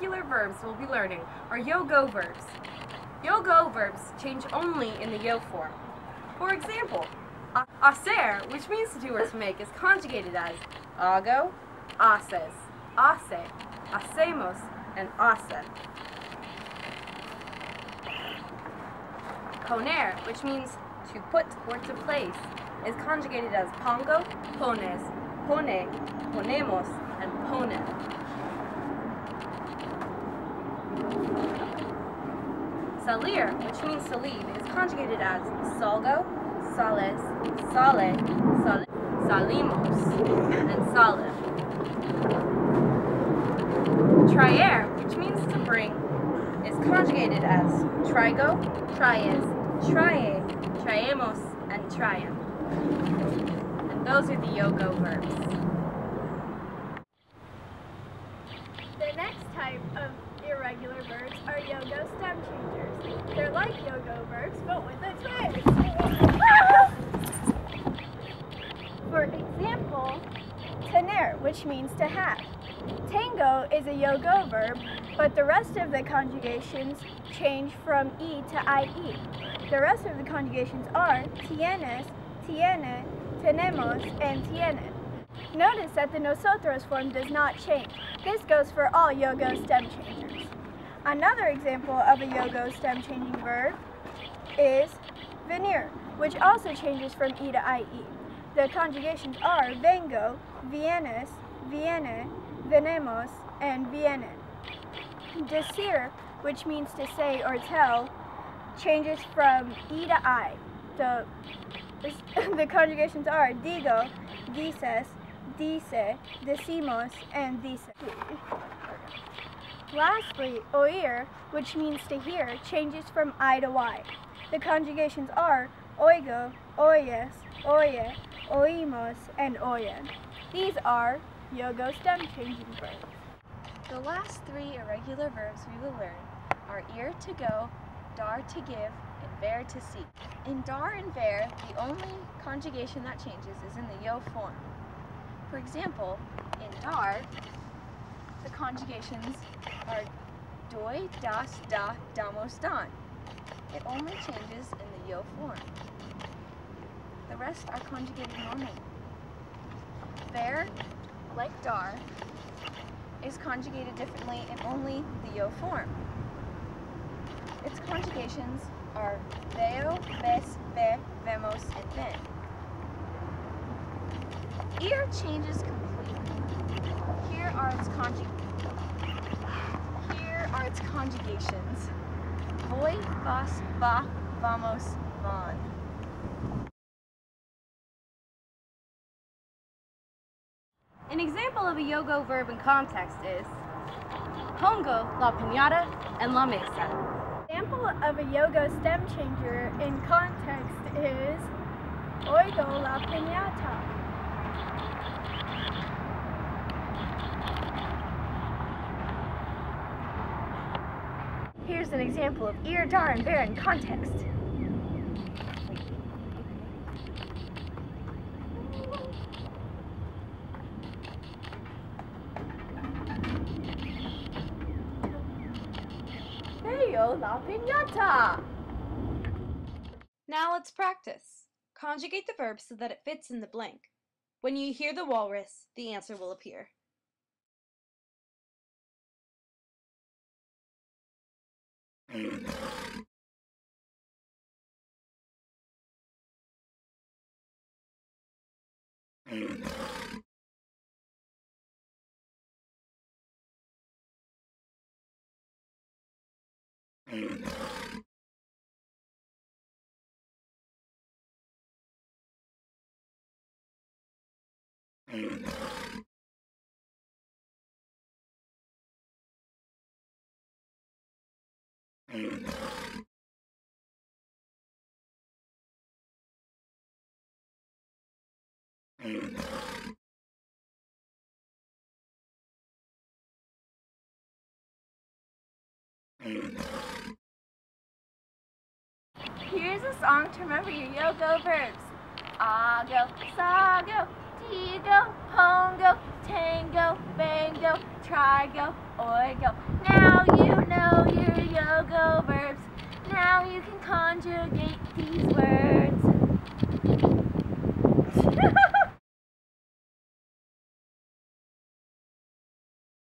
irregular verbs we'll be learning are yo-go verbs. Yo-go verbs change only in the yo form. For example, hacer, which means to do or to make, is conjugated as hago, haces, hace, hacemos, and hace. Poner, which means to put or to place, is conjugated as pongo, pones, pone, ponemos, and ponen. Salir, which means to leave, is conjugated as salgo, sales, sale, sale, salimos, and sale. Traer, which means to bring, is conjugated as trigo, traes, trae, traemos, and traem. And those are the yo-go verbs. The next type of irregular verbs are yo-go stem changers. They're like yo-go verbs, but with a twist. For example, tener, which means to have. Tango is a yo-go verb, but the rest of the conjugations change from E to IE. The rest of the conjugations are tienes, tiene, tenemos, and tienen. Notice that the nosotros form does not change. This goes for all yo-go stem changers. Another example of a yo-go stem changing verb is venir, which also changes from E to IE. The conjugations are vengo, vienes, viene, venemos, and vienen. Decir, which means to say or tell, changes from E to I. The conjugations are digo, dices, dice, decimos, and dice. Lastly, oír, which means to hear, changes from I to Y. The conjugations are oigo, oyes, oye, oímos, and oyen. These are yo-go stem changing verbs. The last three irregular verbs we will learn are ir to go, dar to give, and ver to seek. In dar and ver, the only conjugation that changes is in the yo form. For example, in dar, the conjugations are doy, das, da, damos, dan. It only changes in the yo form. The rest are conjugated normally. Ver, like dar, is conjugated differently in only the yo form. Its conjugations are veo, ves, ve, vemos, and ven. Ir changes completely. Here are its conjugations. Voy, vas, va, vamos, van. An example of a yo-go verb in context is pongo, la piñata, and la mesa. An example of a yo-go stem changer in context is oigo la piñata. Here's an example of ir, dar, and ver in context. Veo la piñata. Now let's practice. Conjugate the verb so that it fits in the blank. When you hear the walrus, the answer will appear. Here's a song to remember your yo-go verbs. Ago, sago, he-go, home-go, tango, bango, try-go, oi-go. Now you know your yo-go verbs. Now you can conjugate these words.